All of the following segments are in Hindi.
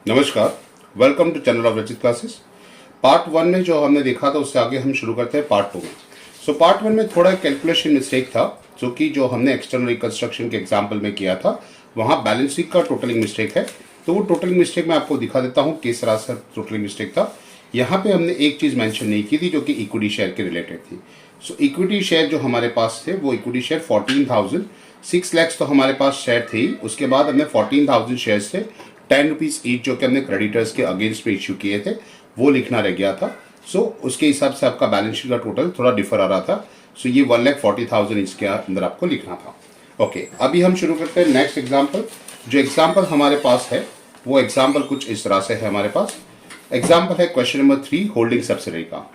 नमस्कार, वेलकम टू चैनल ऑफ रचित क्लासेस। पार्ट वन में जो हमने देखा था उससे आगे हम शुरू करते हैं पार्ट टू में। सो पार्ट वन में थोड़ा कैलकुलेशन मिस्टेक था, जो हमने एक्सटर्नल रिकंस्ट्रक्शन के एग्जाम्पल में किया था, वहाँ बैलेंस शीट का टोटलिंग मिस्टेक है। तो वो टोटलिंग मिस्टेक मैं आपको दिखा देता हूँ किस तरह से टोटलिंग मिस्टेक था। यहाँ पे हमने एक चीज़ मेंशन नहीं की थी जो कि इक्विटी शेयर के रिलेटेड थी। सो इक्विटी शेयर जो हमारे पास थे वो इक्विटी शेयर 14,000 6 लैक्स तो हमारे पास शेयर थे ही। उसके बाद हमने 14,000 शेयर्स थे 10 रुपीज़ ईच जो कि हमने क्रेडिटर्स के अगेंस्ट में इश्यू किए थे, वो लिखना रह गया था। सो उसके हिसाब से आपका बैलेंस शीट का टोटल थोड़ा डिफर आ रहा था। सो ये 1,40,000 इसके अंदर आपको लिखना था। ओके, अभी हम शुरू करते हैं नेक्स्ट एग्जाम्पल। जो एग्जाम्पल हमारे पास है वो एग्जाम्पल कुछ इस तरह से है। हमारे पास एग्जाम्पल है क्वेश्चन नंबर 3, होल्डिंग सब्सिडरी का।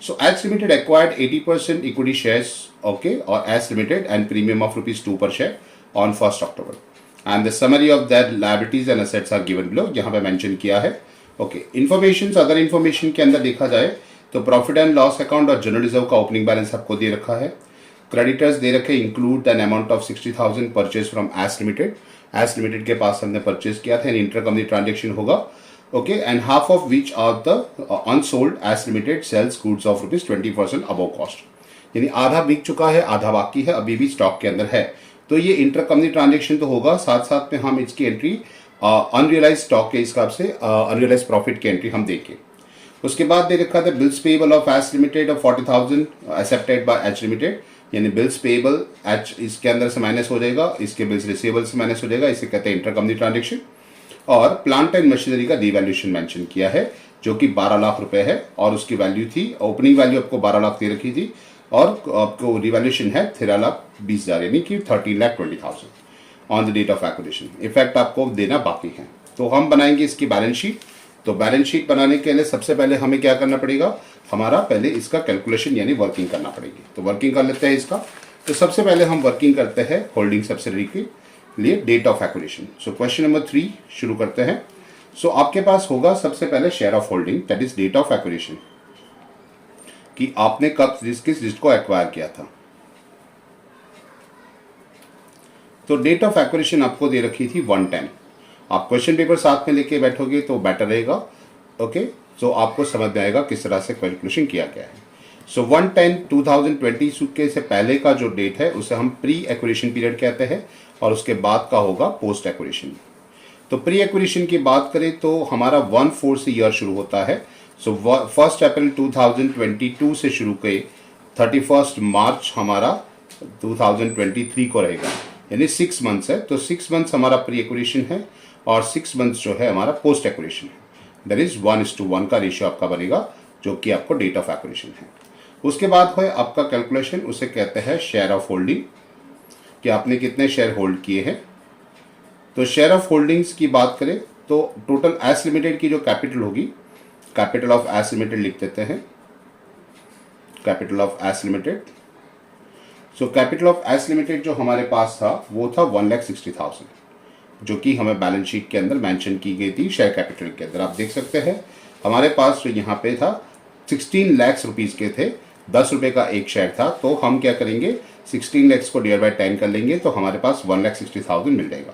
So as limited acquired 80% equity shares, okay, or as limited and premium of ₹2 per share on 1st October. And the summary of their liabilities and assets are given below. यहाँ पे मेंशन किया है। ओके, इन्फॉर्मेशन अदर इन्फॉर्मेशन के अंदर देखा जाए तो प्रॉफिट एंड लॉस अकाउंट और जनरल रिजर्व का ओपनिंग बैलेंस आपको दे रखा है। क्रेडिटर्स दे रखे include an amount of 60,000 purchase from S limited. S limited के पास हमने परचेज किया था, इंटर कंपनी ट्रांजेक्शन होगा। Okay, and half of which are the unsold as limited sells goods of ₹20% above cost. यानी आधा बिक चुका है, आधा बाकी है, अभी भी स्टॉक के अंदर है। तो ये इंटर कंपनी ट्रांजेक्शन तो होगा, साथ साथ में हम इसकी एंट्री अनरियलाइज स्टॉक के हिसाब से अनरियलाइज प्रॉफिट की एंट्री हम देंगे। उसके बाद दे रखा था bills payable of H limited of 40,000 accepted by H limited. यानी बिल्स पेबल एच इसके अंदर से माइनस हो जाएगा, इसके बिल्स रिसीवेबल से माइनस हो जाएगा, इसे कहते हैं इंटर कंपनी ट्रांजेक्शन। और प्लांट एंड मशीनरी का डिवैल्यूएशन मेंशन किया है जो कि 12 लाख रुपए है और उसकी वैल्यू थी, ओपनिंग वैल्यू आपको 12 लाख दे रखी थी और आपको डिवैल्यूएशन है 13,20,000 यानी कि 13,20,000 on the date of acquisition. Effect आपको देना बाकी है। तो हम बनाएंगे इसकी बैलेंस शीट। तो बैलेंस शीट बनाने के लिए सबसे पहले हमें क्या करना पड़ेगा, हमारा पहले इसका कैलकुलेशन यानी वर्किंग करना पड़ेगी। तो वर्किंग कर लेते हैं इसका। तो सबसे पहले हम वर्किंग करते हैं होल्डिंग सब्सिडरी की लिए date of acquisition. So question number 3 शुरू करते हैं। सो आपके पास होगा सबसे पहले share of holding, that is date of acquisition, कि आपने कब किस लिस्ट को एक्वायर किया था। तो डेट ऑफ एक्विजिशन आपको दे रखी थी 110। आप क्वेश्चन पेपर साथ में लेके बैठोगे तो बेटर रहेगा। ओके, सो आपको समझ में आएगा किस तरह से कैलकुलेशन किया गया है। सो 110/2020 के से पहले का जो डेट है उसे हम प्री एक्विजिशन पीरियड कहते हैं और उसके बाद का होगा पोस्ट एक्विजिशन। तो प्री एक्विजिशन की बात करें तो हमारा 1/4 से ईयर शुरू होता है। सो 1 अप्रैल 2022 से शुरू के 31 मार्च हमारा 2023 को रहेगा, यानी 6 मंथ्स है। तो 6 मंथ्स हमारा प्री एक्विजिशन है और 6 मंथ्स जो है हमारा पोस्ट एक्विजिशन है। दैट इज 1:1 का रेशियो आपका बनेगा जो कि आपको डेट ऑफ एक्विजिशन है। उसके बाद है आपका कैलकुलेशन, उसे कहते हैं शेयर ऑफ होल्डिंग, कि आपने कितने शेयर होल्ड किए हैं। तो शेयर ऑफ होल्डिंग्स की बात करें तो टोटल एस लिमिटेड की जो कैपिटल होगी, कैपिटल ऑफ एस लिमिटेड लिख देते हैं, capital of S limited. So capital of S limited जो हमारे पास था वो था 1,60,000 जो कि हमें बैलेंस शीट के अंदर मेंशन की गई थी शेयर कैपिटल के अंदर। आप देख सकते हैं हमारे पास जो यहाँ पे था 16 लाख रुपीज के थे, 10 रुपए का एक शेयर था। तो हम क्या करेंगे, 16 लैक्स को डिवाइड बाय 10 कर लेंगे तो हमारे पास 1,60,000 मिल जाएगा।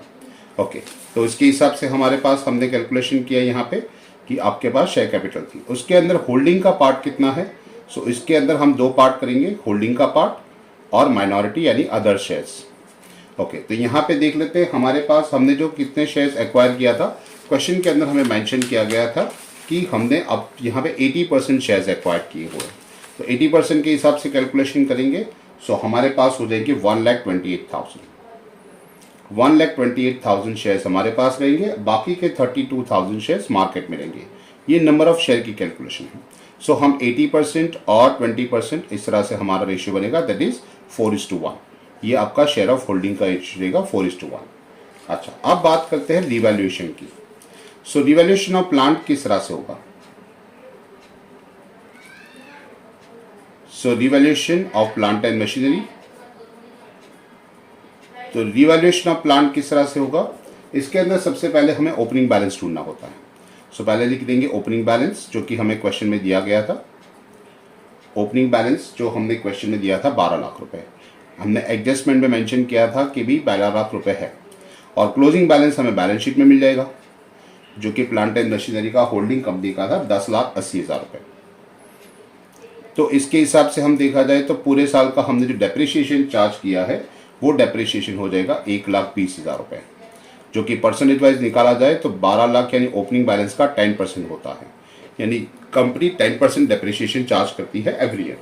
ओके, तो इसके हिसाब से हमारे पास हमने कैलकुलेशन किया यहाँ पे कि आपके पास शेयर कैपिटल थी। उसके अंदर होल्डिंग का पार्ट कितना है। सो इसके अंदर हम 2 पार्ट करेंगे, होल्डिंग का पार्ट और माइनॉरिटी यानी अदर शेयर्स। ओके, तो यहाँ पे देख लेते हैं हमारे पास हमने जो कितने शेयर्स एक्वायर किया था, क्वेश्चन के अंदर हमें मेंशन किया गया था कि हमने अब यहाँ पे 80% शेयर्स एक्वायर किए हुए। तो 80% के हिसाब से कैलकुलेशन करेंगे। सो हमारे पास हो जाएगी 1,28,000। 1,28,000 शेयर्स हमारे पास रहेंगे, बाकी के 32,000 शेयर्स मार्केट में रहेंगे। ये नंबर ऑफ शेयर की कैलकुलेशन है। सो हम 80% और 20% इस तरह से हमारा रेशियो बनेगा, दैट इज 4:1। ये आपका शेयर ऑफ होल्डिंग का रेशियो रहेगा 4:1। अच्छा, अब बात करते हैं रिवैल्यूएशन की। सो रिवैल्यूएशन ऑफ प्लांट किस तरह से होगा। So revaluation of plant and machinery. तो रिवैल्यूएशन ऑफ प्लांट किस तरह से होगा, इसके अंदर सबसे पहले हमें ओपनिंग बैलेंस ढूंढना होता है। सो पहले लिख देंगे ओपनिंग बैलेंस जो कि हमें क्वेश्चन में दिया गया था। ओपनिंग बैलेंस जो हमने क्वेश्चन में दिया था 12 लाख रुपए, हमने एडजस्टमेंट में मेंशन किया था कि भी 12 लाख रुपए है और क्लोजिंग बैलेंस हमें बैलेंस शीट में मिल जाएगा। जो कि प्लांट एंड मशीनरी का होल्डिंग कंपनी का था 10,80,000 रुपये। तो इसके हिसाब से हम देखा जाए तो पूरे साल का हमने जो डेप्रिसिएशन चार्ज किया है वो डेप्रिसिएशन हो जाएगा 1,20,000 रुपये, जो कि परसेंटेज वाइज निकाला जाए तो 12 लाख यानी ओपनिंग बैलेंस का 10% होता है, यानी कंपनी 10% डेप्रिसिएशन चार्ज करती है एवरी ईयर।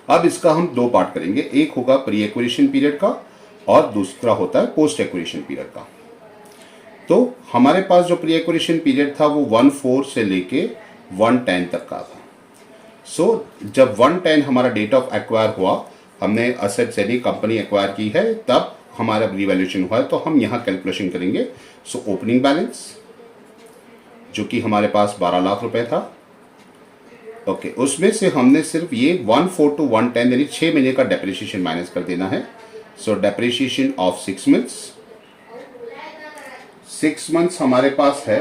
अब इसका हम दो पार्ट करेंगे, एक होगा प्री एक्विजिशन पीरियड का और दूसरा होता है पोस्ट एक्विजिशन पीरियड का। तो हमारे पास जो प्री एक्विजिशन पीरियड था वो 1/4 से लेके 1/10 तक का था। जब 1/10 हमारा डेट ऑफ एक्वायर हुआ, हमने असेट्स यानी कंपनी एक्वायर की है, तब हमारा रिवैल्यूएशन हुआ है, तो हम यहाँ कैलकुलेशन करेंगे। ओपनिंग बैलेंस जो कि हमारे पास 12 लाख रुपए था, ओके, उसमें से हमने सिर्फ ये 1/4 to 1/10 यानी 6 महीने का डेप्रिसिएशन माइनस कर देना है। डेप्रिसिएशन ऑफ 6 मंथ्स, 6 मंथ्स हमारे पास है,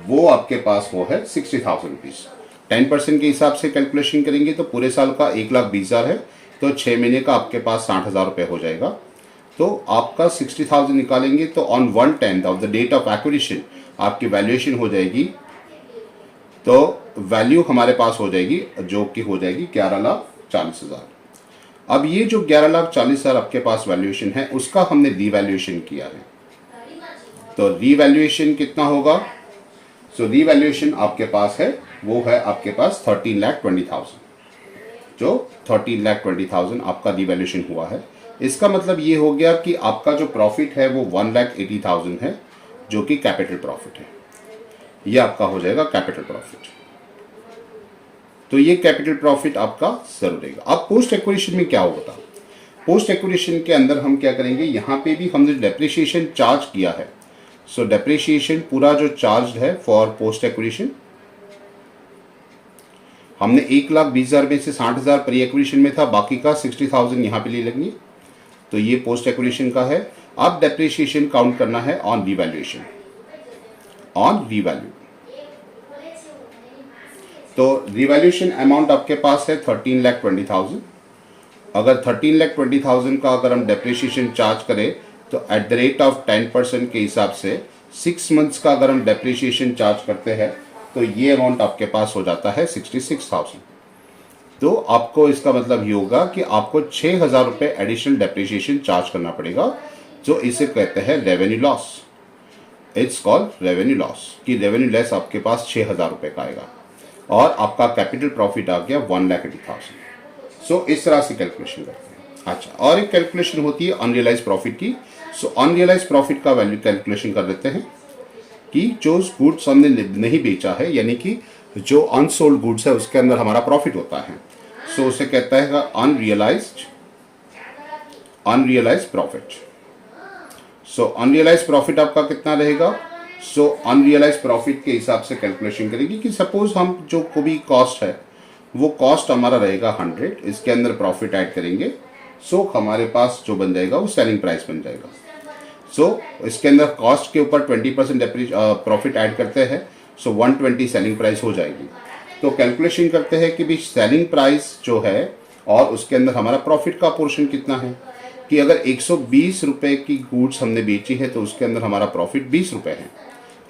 वो आपके पास वो है 60,000 रुपीज। 10% के हिसाब से कैलकुलेशन करेंगे तो पूरे साल का 1,20,000 है, तो 6 महीने का आपके पास 60,000 रुपये हो जाएगा। तो आपका 60,000 निकालेंगे तो on 1/10 of the date of acquisition आपकी वैल्यूएशन हो जाएगी, तो वैल्यू हमारे पास हो जाएगी जो कि हो जाएगी 11,40,000। अब ये जो 11,40,000 आपके पास वैल्यूएशन है उसका हमने रीवैल्यूएशन किया है, तो रीवैल्यूएशन कितना होगा? रीवैल्यूएशन आपके पास है वो है आपके पास 13,20,000, जो 13,20,000 आपका रीवैल्यूएशन हुआ है। इसका मतलब ये हो गया कि आपका जो प्रॉफिट है वो 1,80,000 है, जो कि कैपिटल प्रॉफिट है। ये आपका हो जाएगा कैपिटल प्रॉफिट। तो ये कैपिटल प्रॉफिट आपका जरूर रहेगा। अब पोस्ट एक्विजिशन में क्या होता? पोस्ट एक्विजिशन के अंदर हम क्या करेंगे, यहाँ पे भी हमने डेप्रिसिएशन चार्ज किया है। डेप्रिसिएशन पूरा जो चार्ज है फॉर पोस्ट एक्विजिशन, हमने 1,20,000 में से 60,000 प्री एक्विजिशन में था, बाकी का 60,000 यहाँ पे ले लेंगे, तो ये पोस्ट एक्विजिशन का है। अब डेप्रिसिएशन काउंट करना है ऑन रिवैल्यूएशन, ऑन रीवैल्यू। तो रिवैल्यूएशन अमाउंट आपके पास है 13,20,000। अगर 13,20,000 का अगर हम डेप्रिसिएशन चार्ज करें तो एट द रेट ऑफ 10% के हिसाब से 6 मंथ्स का अगर हम डेप्रिसिएशन चार्ज करते हैं तो ये अमाउंट आपके पास हो जाता है 66,000। तो आपको इसका मतलब ये होगा कि आपको 6,000 रुपये एडिशनल डेप्रिसिएशन चार्ज करना पड़ेगा, जो इसे कहते हैं revenue loss. It's called revenue loss, कि रेवेन्यू लेस आपके पास 6,000 रुपये का आएगा और आपका कैपिटल प्रॉफिट आ गया 1,80,000। इस तरह से कैलकुलेशन करते हैं। अच्छा, और एक कैलकुलेशन होती है अनरियलाइज प्रॉफिट की। अनरियलाइज प्रॉफिट का वैल्यू कैलकुलेशन कर लेते हैं कि जो गुड्स हमने नहीं बेचा है, यानी कि जो अनसोल्ड गुड्स है उसके अंदर हमारा प्रॉफिट होता है, उसे कहता है अनरियलाइज्ड प्रॉफिट। अनरियलाइज्ड प्रॉफिट आपका कितना रहेगा? अनरियलाइज्ड प्रॉफिट के हिसाब से कैलकुलेशन करेंगे कि सपोज हम जो कोई भी कॉस्ट है वो कॉस्ट हमारा रहेगा 100, इसके अंदर प्रॉफिट ऐड करेंगे, हमारे पास जो बन जाएगा वो सेलिंग प्राइस बन जाएगा। इसके अंदर कॉस्ट के ऊपर 20% प्रॉफिट ऐड करते हैं, 120 सेलिंग प्राइस हो जाएगी। तो कैलकुलेशन करते हैं कि भी सेलिंग प्राइस जो है और उसके अंदर हमारा प्रॉफिट का पोर्शन कितना है, कि अगर 120 रुपए की गुड्स हमने बेची है तो उसके अंदर हमारा प्रॉफिट 20 रुपए है।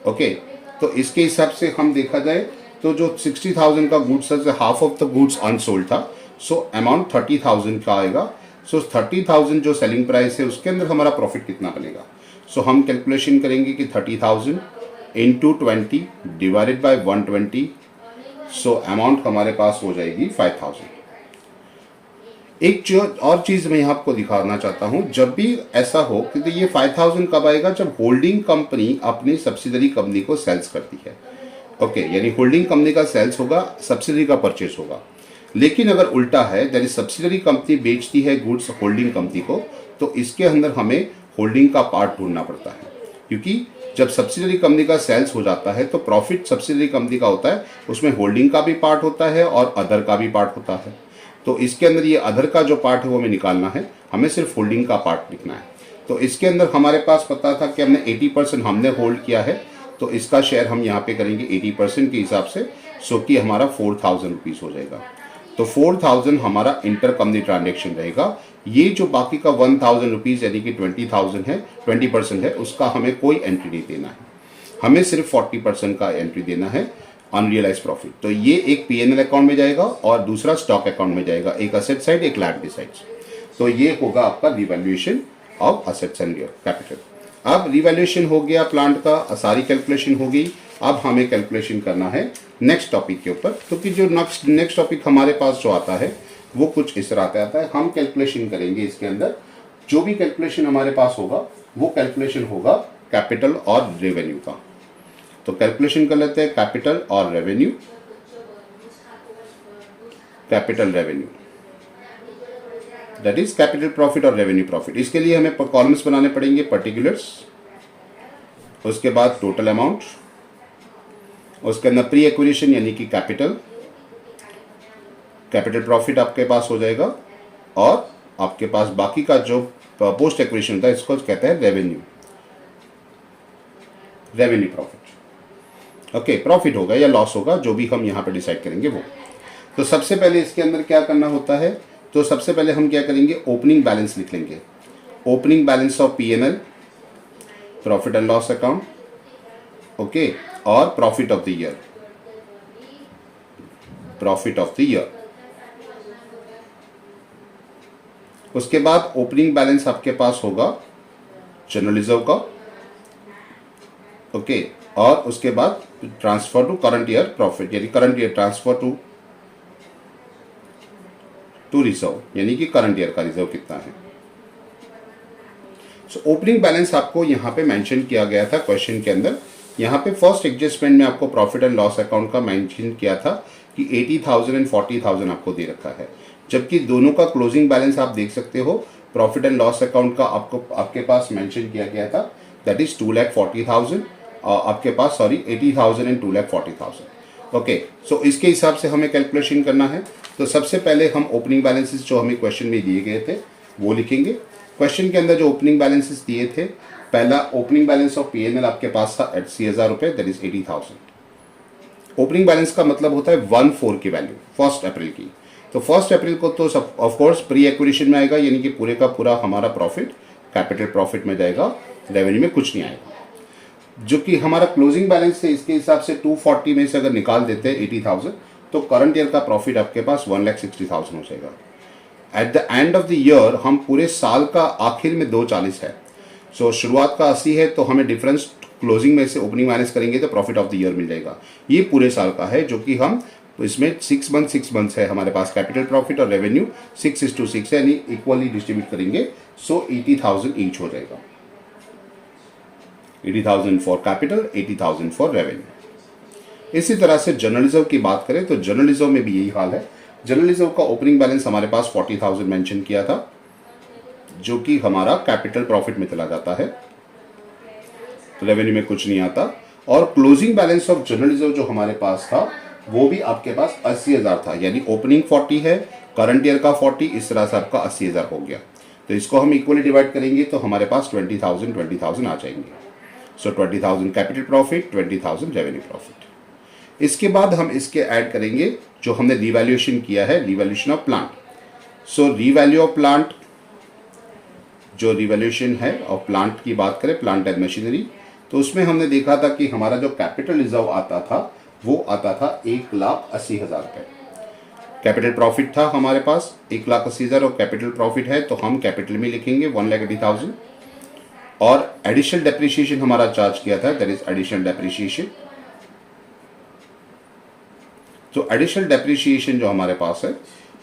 ओके, तो इसके हिसाब से हम देखा जाए तो जो 60,000 का गुड्स है, half of the goods unsold था, अमाउंट 30,000 का आएगा। 30,000 जो सेलिंग प्राइस है उसके अंदर हमारा प्रॉफिट कितना बनेगा। हम कैलकुलेशन करेंगे कि 30,000 इंटू 20 डिवाइडेड बाय 120, अमाउंट हमारे पास हो जाएगी 5,000। एक जो और चीज मैं आपको दिखाना चाहता हूं, जब भी ऐसा हो कि तो ये 5,000 कब आएगा, जब होल्डिंग कंपनी अपनी सब्सिडरी कंपनी को सेल्स करती है। ओके, यानी होल्डिंग कंपनी का सेल्स होगा, सब्सिडरी का परचेस होगा। लेकिन अगर उल्टा है, यानी सब्सिडरी कंपनी बेचती है गुड्स होल्डिंग कंपनी को, तो इसके अंदर हमें होल्डिंग का पार्ट ढूंढना पड़ता है, क्योंकि जब सब्सिडरी कंपनी का सेल्स हो जाता है तो प्रॉफिट सब्सिडरी कंपनी का होता है, उसमें होल्डिंग का भी पार्ट होता है और अदर का भी पार्ट होता है। तो इसके अंदर ये अदर का जो पार्ट है वो हमें निकालना है, हमें सिर्फ होल्डिंग का पार्ट लिखना है। तो इसके अंदर हमारे पास पता था कि हमने 80% हमने होल्ड किया है, तो इसका शेयर हम यहाँ पे करेंगे 80% के हिसाब से, कि हमारा 4,000 रुपीज़ हो जाएगा। तो 4,000 हमारा इंटर कंपनी ट्रांजेक्शन रहेगा। ये जो बाकी का 1,000 रुपीज़ यानी कि 20,000 है, 20% है, उसका हमें कोई एंट्री नहीं देना है। हमें सिर्फ 40% का एंट्री देना है अनरियलाइज प्रॉफिट। तो ये एक पीएनएल अकाउंट में जाएगा और दूसरा स्टॉक अकाउंट में जाएगा, एक असेट साइड एक लायबिलिटी साइड। तो ये होगा आपका revaluation of assets and capital. अब रिवैल्यूएशन हो गया प्लांट का, सारी कैलकुलेशन हो गई। अब हमें कैलकुलेशन करना है नेक्स्ट टॉपिक के ऊपर, क्योंकि जो नेक्स्ट टॉपिक हमारे पास जो आता है वो कुछ इस तरह आता है। हम कैलकुलेशन करेंगे इसके अंदर, जो भी कैलकुलेशन हमारे पास होगा वो कैलकुलेशन होगा कैपिटल और रेवेन्यू का। तो कैलकुलेशन कर लेते हैं कैपिटल और revenue. Capital revenue that is capital profit और रेवेन्यू प्रॉफिट। इसके लिए हमें कॉलम्स बनाने पड़ेंगे, पर्टिकुलर्स, उसके बाद टोटल अमाउंट, उसके अंदर प्री एक्विजिशन यानी कि कैपिटल, कैपिटल प्रॉफिट आपके पास हो जाएगा, और आपके पास बाकी का जो पोस्ट एक्विजिशन होता है इसको कहते हैं revenue, revenue profit. Okay, profit होगा या लॉस होगा जो भी हम यहाँ पे डिसाइड करेंगे वो। तो सबसे पहले इसके अंदर क्या करना होता है, तो सबसे पहले हम क्या करेंगे, ओपनिंग बैलेंस लिख लेंगे। Opening balance of PNL, profit and loss account, okay, और profit of the year, profit of the year. उसके बाद ओपनिंग बैलेंस आपके पास होगा जनरल रिजर्व का, ओके, और उसके बाद transfer to current year profit, यानी current year transfer to reserve, यानी कि करंट ईयर का रिजर्व कितना है। सो ओपनिंग बैलेंस आपको यहाँ पे मेंशन किया गया था क्वेश्चन के अंदर। यहाँ पे फर्स्ट एडजस्टमेंट में आपको प्रॉफिट एंड लॉस अकाउंट का मेंशन किया था कि 80,000 एंड 40,000 आपको दे रखा है, जबकि दोनों का क्लोजिंग बैलेंस आप देख सकते हो। प्रॉफिट एंड लॉस अकाउंट का आपके पास मेंशन किया गया था, दैट इज 2,40,000, आपके पास 80,000 एंड 2,40,000। ओके, सो इसके हिसाब से हमें कैलकुलेशन करना है। तो सबसे पहले हम ओपनिंग बैलेंसेस जो हमें क्वेश्चन में दिए गए थे वो लिखेंगे। क्वेश्चन के अंदर जो ओपनिंग बैलेंसेस दिए थे, पहला ओपनिंग बैलेंस ऑफ पीएनएल आपके पास था 80,000 रुपए, दैट इज 80,000। ओपनिंग बैलेंस का मतलब होता है 1/4 की वैल्यू 1 अप्रैल की। तो 1 अप्रैल को तो सब ऑफकोर्स प्री एक्विजिशन में आएगा, यानी कि पूरे का पूरा हमारा प्रॉफिट कैपिटल प्रॉफिट में जाएगा, रेवेन्यू में कुछ नहीं आएगा। जो कि हमारा क्लोजिंग बैलेंस है, इसके हिसाब से 240 में से अगर निकाल देते हैं 80,000, तो करंट ईयर का प्रॉफिट आपके पास 1,60,000 हो जाएगा। At the end of the year हम पूरे साल का आखिर में 240 है, सो शुरुआत का 80 है, तो हमें डिफरेंस क्लोजिंग में से ओपनिंग माइनस करेंगे तो प्रॉफिट ऑफ द ईयर मिल जाएगा। ये पूरे साल का है, जो कि हम इसमें 6 मंथ्स है हमारे पास कैपिटल प्रॉफिट और रेवेन्यू 6:6 है, यानी इक्वली डिस्ट्रीब्यूट करेंगे। सो 80,000 ईच हो जाएगा, 80,000 फॉर कैपिटल, 80,000 फॉर रेवेन्यू। इसी तरह से जनरल रिजर्व की बात करें तो जनरल रिजर्व में भी यही हाल है। जनरल रिजर्व का ओपनिंग बैलेंस हमारे पास 40,000 मेंशन किया था, जो कि हमारा कैपिटल प्रॉफिट में चला जाता है, रेवेन्यू में कुछ नहीं आता। और closing balance of general reserve जो हमारे पास था वो भी आपके पास 80,000 था, यानी ओपनिंग 40 है, करंट ईयर का 40, इस तरह से आपका 80,000 हो गया। तो इसको हम इक्वली डिवाइड करेंगे तो हमारे पास 20,000 आ जाएंगे। सो 20,000 कैपिटल प्रॉफिट, 20,000 रेवेन्यू प्रॉफिट। इसके बाद हम इसके ऐड करेंगे जो हमने रिवैल्यूएशन किया है, revaluation of plant. So revalue of plant, जो रिवैल्यूएशन है और प्लांट की बात करें, प्लांट एंड मशीनरी, तो उसमें हमने देखा था कि हमारा जो कैपिटल रिजर्व आता था वो आता था 1,80,000 रुपये। कैपिटल प्रॉफिट था हमारे पास 1,80,000 और कैपिटल प्रॉफिट है तो हम कैपिटल में लिखेंगे 1,80,000। और एडिशनल डेप्रिसिएशन हमारा चार्ज किया था, दैट इज एडिशनल डेप्रिसिएशन। तो एडिशनल डेप्रिसिएशन जो हमारे पास है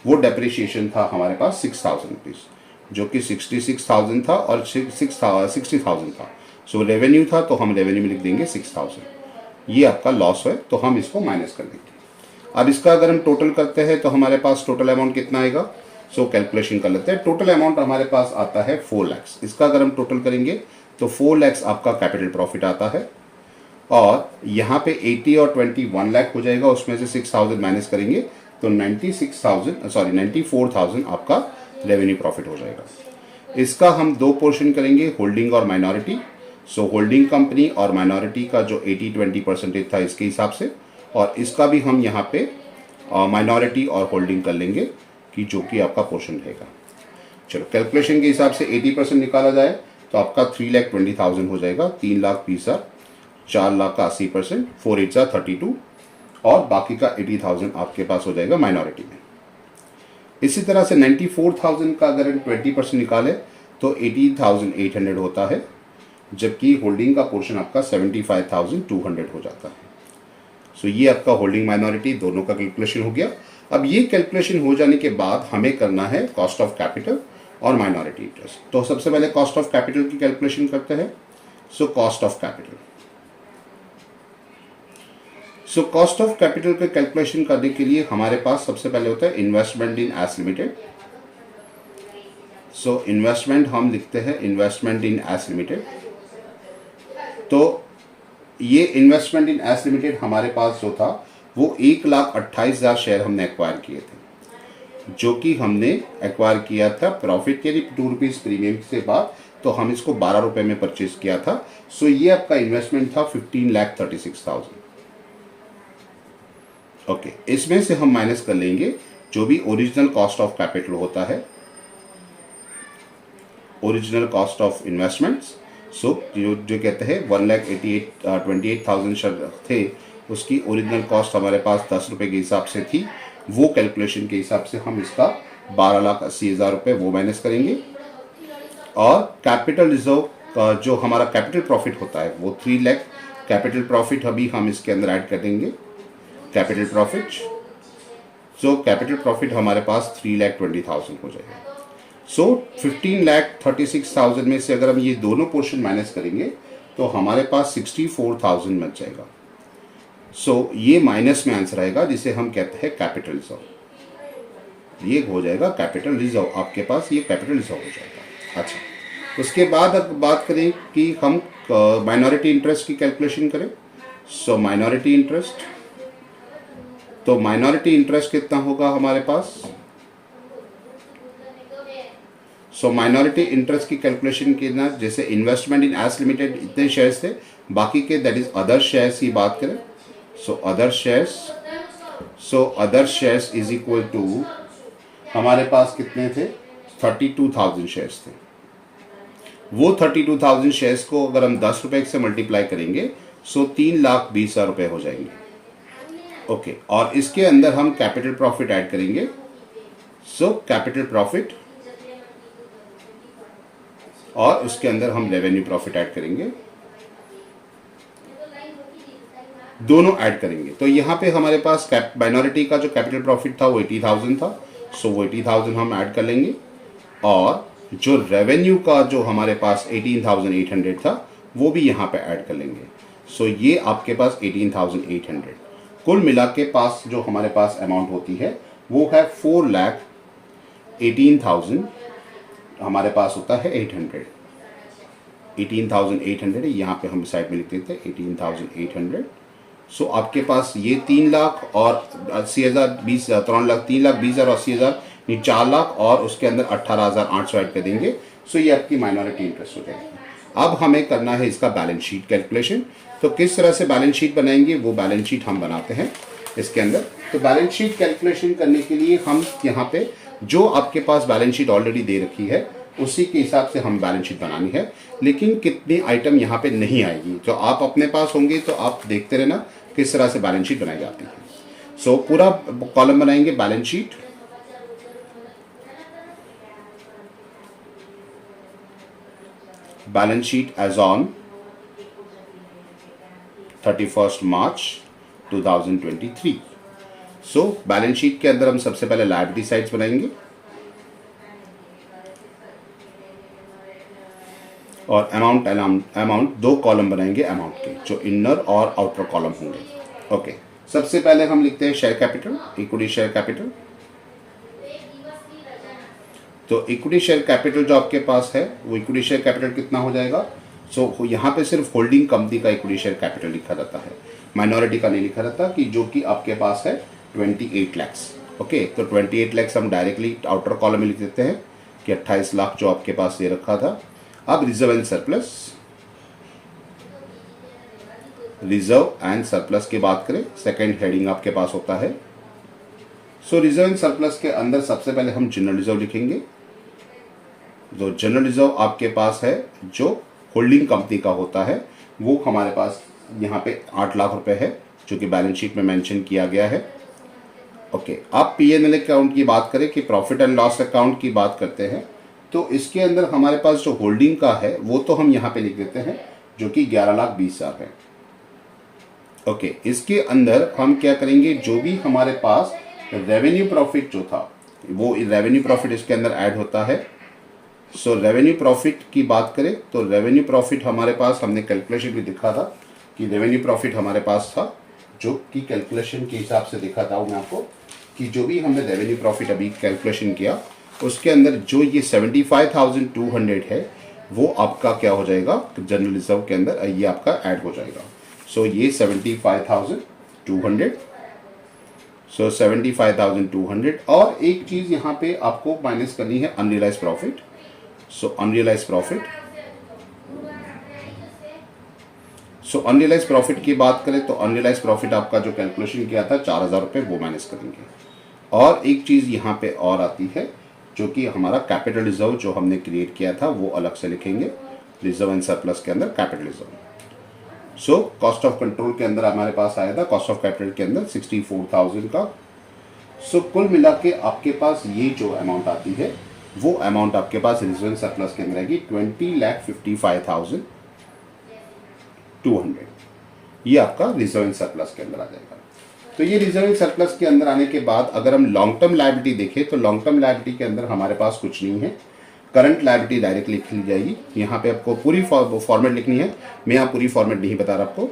वो डेप्रिसिएशन था हमारे पास 6,000 रुपीज, जो कि 66,000 था और 60,000 था। सो रेवेन्यू था तो हम रेवेन्यू में लिख देंगे 6,000। ये आपका लॉस है तो हम इसको माइनस कर देंगे। अब इसका अगर हम टोटल करते हैं तो हमारे पास टोटल अमाउंट कितना आएगा। सो कैलकुलेशन कर लेते हैं। टोटल अमाउंट हमारे पास आता है 4 लाख। इसका अगर हम टोटल करेंगे तो 4 लाख आपका कैपिटल प्रॉफिट आता है, और यहाँ पे 80 और 20 1 लाख हो जाएगा, उसमें से 6,000 माइनस करेंगे तो 94,000 आपका रेवेन्यू प्रॉफिट हो जाएगा। इसका हम 2 पोर्शन करेंगे, होल्डिंग और माइनॉरिटी। सो होल्डिंग कंपनी और माइनॉरिटी का जो 80-20% था इसके हिसाब से, और इसका भी हम यहाँ पे माइनॉरिटी और होल्डिंग कर लेंगे कि जो कि आपका पोर्शन रहेगा। चलो कैलकुलेशन के हिसाब से 80% निकाला जाए तो आपका 3,20,000 हो जाएगा, 3,20,000 4 लाख का 80%, 4 8 32, और बाकी का 80,000 आपके पास हो जाएगा माइनॉरिटी में। इसी तरह से 94,000 का अगर हम 20% निकाले तो 18,800 होता है, जबकि होल्डिंग का पोर्शन आपका 75,200 हो जाता है। सो ये आपका होल्डिंग माइनॉरिटी दोनों का कैलकुलेशन हो गया। अब ये कैलकुलेशन हो जाने के बाद हमें करना है कॉस्ट ऑफ कैपिटल और माइनॉरिटी इंटरेस्ट। तो सबसे पहले कॉस्ट ऑफ कैपिटल की कैलकुलेशन करते हैं। So cost of capital, so cost of capital का कैलकुलेशन करने के लिए हमारे पास सबसे पहले होता है इन्वेस्टमेंट इन एस लिमिटेड। सो इन्वेस्टमेंट हम लिखते हैं इन्वेस्टमेंट इन एस लिमिटेड। तो ये इन्वेस्टमेंट इन एस लिमिटेड हमारे पास जो था वो 1,28,000 शेयर हमने एक्वायर किए थे, जो कि हमने एक्वायर किया था प्रॉफिट के लिए 2 रुपीज़ प्रीमियम से बाद, तो हम इसको 12 रुपये में परचेज किया था। सो ये आपका इन्वेस्टमेंट था 15,36,000। ओके, इसमें से हम माइनस कर लेंगे जो भी ओरिजिनल कॉस्ट ऑफ कैपिटल होता है, ओरिजिनल कॉस्ट ऑफ इन्वेस्टमेंट्स। सो जो कहते हैं 1,28,000 थे, उसकी ओरिजिनल कॉस्ट हमारे पास 10 रुपये के हिसाब से थी। वो कैलकुलेशन के हिसाब से हम इसका 12,80,000 रुपये वो माइनस करेंगे। और कैपिटल रिजर्व का जो हमारा कैपिटल प्रॉफिट होता है वो 3 लाख कैपिटल प्रॉफिट अभी हम इसके अंदर ऐड कर देंगे, capital profit. So capital profit हमारे पास 3,20,000 हो जाएगा। सो 15,36,000 में से अगर हम ये दोनों पोर्शन माइनस करेंगे तो हमारे पास 64,000 बच जाएगा। सो ये माइनस में आंसर आएगा, जिसे हम कहते हैं कैपिटल रिजर्व। ये हो जाएगा कैपिटल रिजर्व, आपके पास ये कैपिटल रिजर्व हो जाएगा। अच्छा, उसके बाद अब बात करें कि हम माइनॉरिटी इंटरेस्ट की कैलकुलेशन करें। सो माइनॉरिटी इंटरेस्ट, तो माइनॉरिटी इंटरेस्ट कितना होगा हमारे पास। सो माइनॉरिटी इंटरेस्ट की कैलकुलेशन के ना, जैसे इन्वेस्टमेंट इन एस लिमिटेड इतने शेयर्स थे, बाकी के दैट इज अदर शेयर्स की बात करें। So other shares, so other shares is equal to हमारे पास कितने थे, 32,000 शेयर्स थे। वो 32,000 शेयर्स को अगर हम 10 रुपए से मल्टीप्लाई करेंगे सो 3,20,000 रुपये हो जाएंगे। ओके, और इसके अंदर हम कैपिटल प्रॉफिट ऐड करेंगे। सो कैपिटल प्रॉफिट, और उसके अंदर हम रेवेन्यू प्रॉफिट ऐड करेंगे, दोनों ऐड करेंगे। तो यहाँ पे हमारे पास माइनॉरिटी का जो कैपिटल प्रॉफिट था वो 80,000 था। सो वो 80,000 हम ऐड कर लेंगे, और जो रेवेन्यू का जो हमारे पास 18,800 था वो भी यहाँ पे ऐड कर लेंगे। सो ये आपके पास 18,800 कुल मिला के पास जो हमारे पास अमाउंट होती है वो है 4,18,000 हमारे पास होता है 800, 18,800 यहाँ पे हम साइड में लिख देते हैं 18,800। सो आपके पास ये 3 लाख और 80,000 20 3 लाख 3,20,000 और 80,000 ये 4 लाख, और उसके अंदर 18,800 ऐड कर देंगे। सो ये आपकी माइनॉरिटी इंटरेस्ट हो जाएगी। अब हमें करना है इसका बैलेंस शीट कैलकुलेशन। तो किस तरह से बैलेंस शीट बनाएंगे, वो बैलेंस शीट हम बनाते हैं इसके अंदर। तो बैलेंस शीट कैलकुलेशन करने के लिए हम यहाँ पे जो आपके पास बैलेंस शीट ऑलरेडी दे रखी है उसी के हिसाब से हम बैलेंस शीट बनानी है, लेकिन कितनी आइटम यहाँ पे नहीं आएगी। तो आप अपने पास होंगे तो आप देखते रहना किस तरह से बैलेंस शीट बनाई जाती है। सो पूरा कॉलम बनाएंगे balance sheet. Balance sheet as on 31 March 2023। So balance sheet के अंदर हम सबसे पहले लायबिलिटी साइड्स बनाएंगे, और अमाउंट 2 कॉलम बनाएंगे अमाउंट के, जो इनर और आउटर कॉलम होंगे। ओके, सबसे पहले हम लिखते हैं share capital, equity share capital. तो इक्विटी शेयर कैपिटल जो आपके पास है वो इक्विटी शेयर कैपिटल कितना हो जाएगा। सो यहाँ पे सिर्फ होल्डिंग कंपनी का इक्विटी शेयर कैपिटल लिखा जाता है, माइनॉरिटी का नहीं लिखा जाता, कि जो कि आपके पास है 28 लाख। ओके, तो 28 लाख हम डायरेक्टली आउटर कॉलम में लिख देते हैं कि 28 लाख जो आपके पास दे रखा था। अब reserve and surplus, reserve and surplus की बात करें, सेकंड हेडिंग आपके पास होता है। सो रिजर्व एंड सरप्लस के अंदर सबसे पहले हम जनरल रिजर्व लिखेंगे। जो जनरल रिजर्व आपके पास है जो होल्डिंग कंपनी का होता है वो हमारे पास यहाँ पे 8 लाख रुपए है जो कि बैलेंस शीट में मेंशन किया गया है। ओके, आप P&L अकाउंट की बात करें कि प्रॉफिट एंड लॉस अकाउंट की बात करते हैं तो इसके अंदर हमारे पास जो होल्डिंग का है वो तो हम यहाँ पे लिख देते हैं जो कि 11,20,000 है। ओके, इसके अंदर हम क्या करेंगे, जो भी हमारे पास रेवेन्यू प्रॉफिट जो था वो रेवेन्यू प्रॉफिट इसके अंदर ऐड होता है। सो रेवेन्यू प्रॉफिट की बात करें तो रेवेन्यू प्रॉफिट हमारे पास, हमने कैलकुलेशन भी दिखा था कि रेवेन्यू प्रॉफिट हमारे पास था जो कि कैलकुलेशन के हिसाब से दिखा था मैं आपको कि जो भी हमने रेवेन्यू प्रॉफिट अभी कैलकुलेशन किया उसके अंदर जो ये 75,200 है वो आपका क्या हो जाएगा, जनरल रिजर्व के अंदर ये आपका ऐड हो जाएगा। सो ये 75,200, सो 75,200। और एक चीज यहाँ पे आपको माइनस करनी है, अनरियलाइज प्रॉफिट। सो अनरियलाइज प्रॉफिट, सो अनरियलाइज प्रॉफिट की बात करें तो अनरियलाइज प्रॉफिट आपका जो कैलकुलेशन किया था 4,000 रुपये वो माइनस करेंगे। और एक चीज यहाँ पे और आती है जो कि हमारा कैपिटल रिजर्व जो हमने क्रिएट किया था वो अलग से लिखेंगे, रिजर्व एंड सरप्लस के अंदर capital reserve. So cost of control के अंदर हमारे पास आया था कॉस्ट ऑफ कैपिटल के अंदर 64,000 का। सो कुल मिला के आपके पास ये जो अमाउंट आती है वो अमाउंट आपके पास रिजर्व एंड सरप्लस के अंदर आएगी 20,55,200। ये आपका रिजर्व एंड सरप्लस के अंदर आ जाएगा। तो ये रिजर्व एंड सरप्लस के अंदर आने के बाद अगर हम लॉन्ग टर्म लायबिलिटी देखें तो लॉन्ग टर्म लायबिलिटी के अंदर हमारे पास कुछ नहीं है, करंट लायबिलिटी डायरेक्ट लिख ली जाएगी। यहाँ पे आपको पूरी फॉर्मेट लिखनी है, मैं यहाँ पूरी फॉर्मेट नहीं बता रहा आपको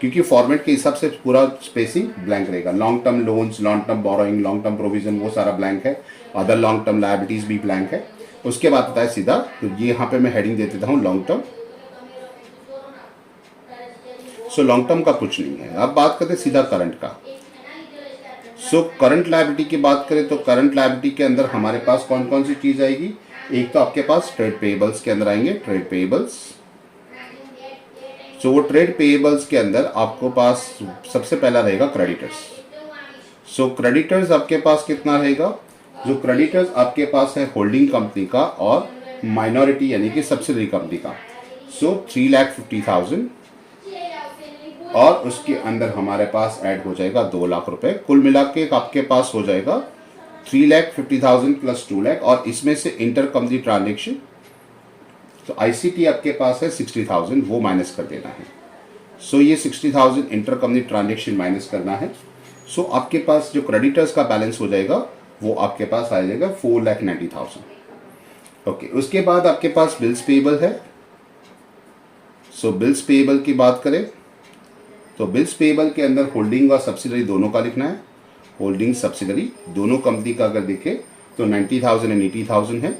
क्योंकि फॉर्मेट के हिसाब से पूरा स्पेसिंग ब्लैंक रहेगा। Long term loans, long term borrowing, long term provision वो सारा ब्लैंक है, अदर लॉन्ग टर्म लायबिलिटीज भी ब्लैंक है। उसके बाद आता है सीधा, तो ये यहाँ पे मैं हेडिंग दे देता हूँ लॉन्ग टर्म। सो लॉन्ग टर्म का कुछ नहीं है। अब बात करते हैं सीधा करंट का। सो करंट लायबिलिटी की बात करें तो करंट लायबिलिटी के अंदर हमारे पास कौन कौन सी चीज आएगी, एक तो आपके पास ट्रेड पेएबल्स के अंदर आएंगे, ट्रेड पेएबल्स। सो वो ट्रेड पेएबल्स के अंदर आपको पास सबसे पहला रहेगा क्रेडिटर्स। सो क्रेडिटर्स आपके पास कितना रहेगा, जो क्रेडिटर्स आपके पास है होल्डिंग कंपनी का और माइनॉरिटी यानी कि सब्सिडरी कंपनी का। सो 3,50,000 और उसके अंदर हमारे पास ऐड हो जाएगा 2 लाख रुपए। कुल मिला के आपके पास हो जाएगा 3,50,000 प्लस 2 लाख। और इसमें से इंटर कंपनी ट्रांजेक्शन तो आईसीटी आपके पास है 60,000, वो माइनस कर देना है। सो ये 60,000 इंटर कंपनी ट्रांजेक्शन माइनस करना है। सो आपके पास जो क्रेडिटर्स का बैलेंस हो जाएगा वो आपके पास आ जाएगा 4,90,000। ओके, उसके बाद आपके पास बिल्स पेएबल है। सो बिल्स पेएबल की बात करें तो बिल्स पेएबल के अंदर होल्डिंग और सब्सिडरी दोनों का लिखना है। होल्डिंग सब्सिडरी दोनों कंपनी का अगर देखें तो 90,000 एंड 80,000 है।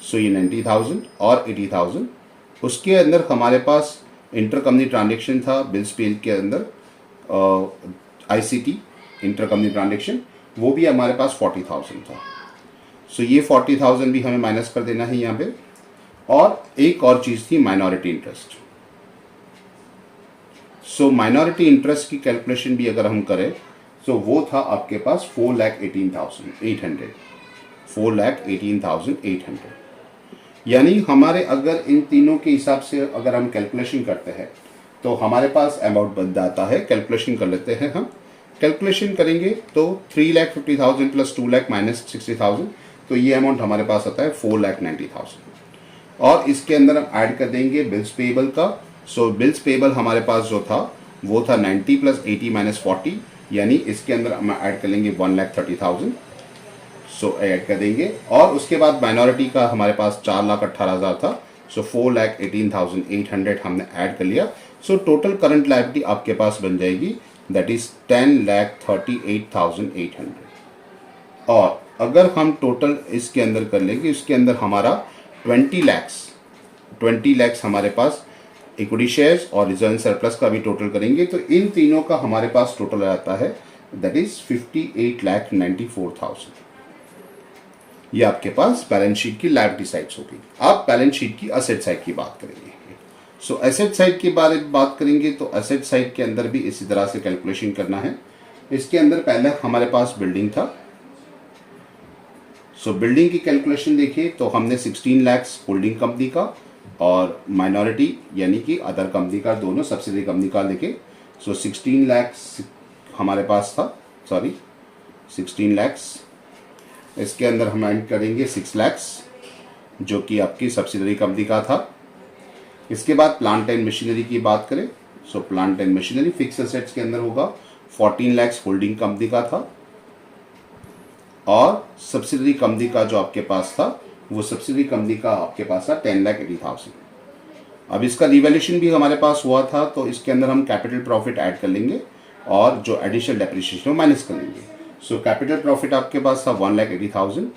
सो ये 90,000 और 80,000। उसके अंदर हमारे पास इंटर कंपनी ट्रांजेक्शन था बिल्स पेएबल के अंदर, आईसीटी इंटर कंपनी ट्रांजेक्शन, वो भी हमारे पास 40,000 था। सो ये 40,000 भी हमें माइनस कर देना है यहाँ पे। और एक और चीज़ थी माइनॉरिटी इंटरेस्ट। सो माइनॉरिटी इंटरेस्ट की कैलकुलेशन भी अगर हम करें तो वो था आपके पास 4,18,800, 4,18,800। यानी हमारे अगर इन तीनों के हिसाब से अगर हम कैलकुलेशन करते हैं तो हमारे पास अमाउंट बन जाता है। कैलकुलेशन कर लेते हैं हम, कैलकुलेशन करेंगे तो 3,50,000 प्लस 2 लाख माइनस 60,000, तो ये अमाउंट हमारे पास आता है 4,90,000। और इसके अंदर हम ऐड कर देंगे बिल्स पेएबल का। सो बिल्स पेएबल हमारे पास जो था वो था 90 प्लस 80 माइनस 40, यानी इसके अंदर हम ऐड कर लेंगे 1,30,000। सो ऐड कर देंगे। और उसके बाद माइनॉरिटी का हमारे पास 4,18,000 था। सो 4,18,800 हमने ऐड कर लिया। सो टोटल करंट लायबिलिटी आपके पास बन जाएगी दैट इज 10,38,800। और अगर हम टोटल इसके अंदर कर लेंगे, इसके अंदर हमारा 20 लाख हमारे पास इक्विटी शेयर्स और रिजर्व एंड सरप्लस का भी टोटल करेंगे तो इन तीनों का हमारे पास टोटल आता है दैट इज 58,94,000। ये आपके पास बैलेंस शीट की लायबिलिटी साइड्स होगी। आप बैलेंस शीट की असेट साइड की बात करेंगे। सो एसेट साइड के बारे में बात करेंगे तो एसेट साइड के अंदर भी इसी तरह से कैलकुलेशन करना है। इसके अंदर पहले हमारे पास बिल्डिंग था। सो बिल्डिंग की कैलकुलेशन देखिए तो हमने 16 लाख होल्डिंग कंपनी का और माइनॉरिटी यानी कि अदर कंपनी का, दोनों सब्सिडरी कंपनी का लेके। सो 16 लाख हमारे पास था, सॉरी 16 लाख। इसके अंदर हम ऐड करेंगे 6 लाख जो कि आपकी सब्सिडरी कंपनी का था। इसके बाद प्लांट एंड मशीनरी की बात करें, so plant and machinery fix assets के अंदर होगा 14 लाख होल्डिंग कंपनी का था, और सब्सिडरी कंपनी का जो आपके पास था वो सब्सिडरी कंपनी का आपके पास था 10,80,000। अब इसका रिवैल्यूएशन भी हमारे पास हुआ था, तो इसके अंदर हम कैपिटल प्रॉफिट ऐड कर लेंगे और जो एडिशनल डेप्रिसिएशन माइनस कर लेंगे। सो कैपिटल प्रॉफिट आपके पास था 1,80,000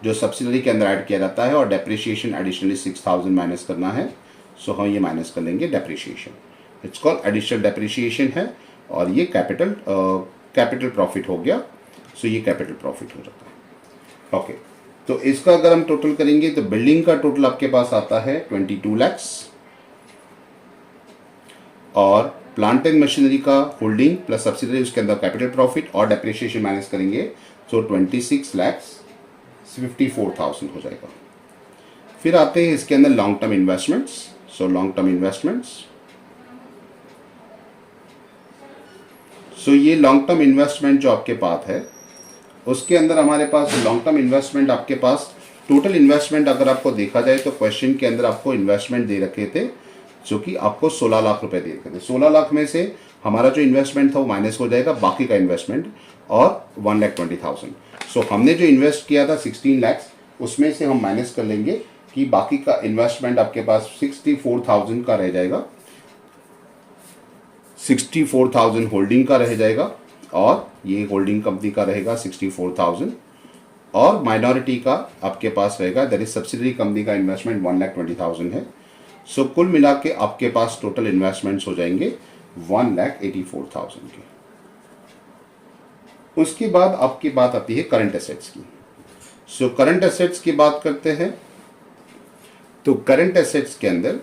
जो सब्सिडरी के अंदर ऐड किया जाता है, और डेप्रिसिएशन एडिशनली 6,000 माइनस करना है। सो हम ये माइनस कर लेंगे depreciation, it's called additional depreciation है, और ये कैपिटल प्रॉफिट हो गया। सो ये कैपिटल प्रॉफिट हो जाता है। ओके, तो इसका अगर हम टोटल करेंगे तो बिल्डिंग का टोटल आपके पास आता है 22 लाख, और प्लांट एंड मशीनरी का होल्डिंग प्लस सब्सिडरी उसके अंदर कैपिटल प्रॉफिट और डेप्रिसिएशन माइनस करेंगे तो 26,54,000 हो जाएगा। फिर आते हैं इसके अंदर long term investments. So long term investments, so ये लॉन्ग टर्म इन्वेस्टमेंट जो आपके पास है उसके अंदर हमारे पास लॉन्ग टर्म इन्वेस्टमेंट आपके पास टोटल इन्वेस्टमेंट अगर आपको देखा जाए तो क्वेश्चन के अंदर आपको इन्वेस्टमेंट दे रखे थे जो कि आपको 16 लाख रुपए दे रखे थे। 16 लाख में से हमारा जो इन्वेस्टमेंट था वो माइनस हो जाएगा, बाकी का इन्वेस्टमेंट और 1,20,000। सो हमने जो इन्वेस्ट किया था 16 लाख, उसमें से हम माइनस कर लेंगे कि बाकी का इन्वेस्टमेंट आपके पास 64,000 का रह जाएगा, 64,000 होल्डिंग का रह जाएगा, और ये होल्डिंग कंपनी का रहेगा 64,000, और माइनॉरिटी का आपके पास रहेगा, दैट इज सब्सिडरी कंपनी का इन्वेस्टमेंट 1,20,000 है। सो कुल मिला के आपके पास टोटल इन्वेस्टमेंट्स हो जाएंगे 1,84,000 के। उसके बाद आपकी बात आती है करंट एसेट्स की। सो करंट एसेट्स की बात करते हैं, तो करंट एसेट्स के अंदर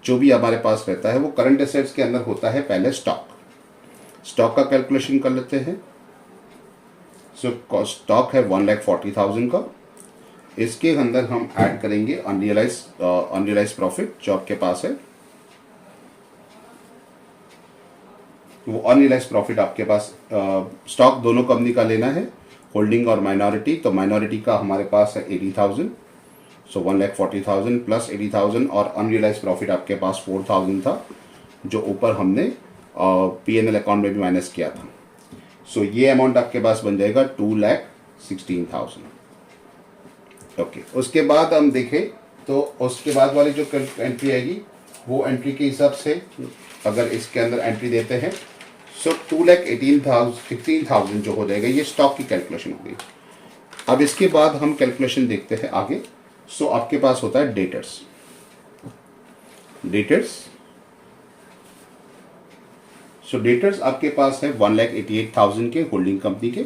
जो भी हमारे पास रहता है वो करंट एसेट्स के अंदर होता है पहले स्टॉक का कैलकुलेशन कर लेते हैं। सो स्टॉक है 1,40,000 का, इसके अंदर हम ऐड करेंगे अनरियलाइज प्रॉफिट जो आपके पास है, वो अनरियलाइज प्रॉफिट आपके पास स्टॉक दोनों कंपनी का लेना है, होल्डिंग और माइनॉरिटी। तो माइनॉरिटी का हमारे पास है 80,000, सो 1,40,000 प्लस 80,000, और अनरियलाइज प्रॉफिट आपके पास 4,000 था जो ऊपर हमने P&L अकाउंट में भी माइनस किया था। सो ये अमाउंट आपके पास बन जाएगा 2,16,000। ओके, उसके बाद हम देखें तो उसके बाद वाली जो एंट्री आएगी वो एंट्री के हिसाब से अगर इसके अंदर एंट्री देते हैं सो 2,16,000 जो हो जाएगा, ये स्टॉक की कैलकुलेशन हो गई। अब इसके बाद हम कैलकुलेशन देखते हैं आगे। सो आपके पास होता है डेटर्स। सो डेटर्स आपके पास है 1,88,000 के होल्डिंग कंपनी के,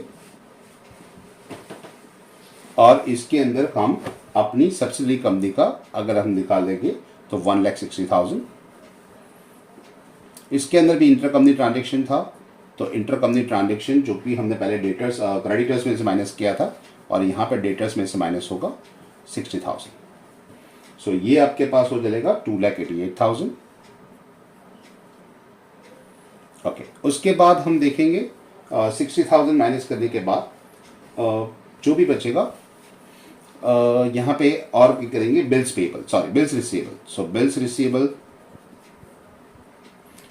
और इसके अंदर हम अपनी सब्सिडरी कंपनी का अगर हम निकाल देंगे तो 1,60,000। इसके अंदर भी इंटर कंपनी ट्रांजेक्शन था, तो इंटर कंपनी ट्रांजेक्शन जो कि हमने पहले डेटर्स क्रेडिटर्स में से माइनस किया था, और यहाँ पे डेटर्स में से माइनस होगा 60,000। सो ये आपके पास हो जाएगा 2,88,000। ओके, उसके बाद हम देखेंगे 60,000 माइनस करने के बाद जो भी बचेगा यहाँ पे और भी करेंगे बिल्स रिसीवेबल। सो बिल्स रिसीवेबल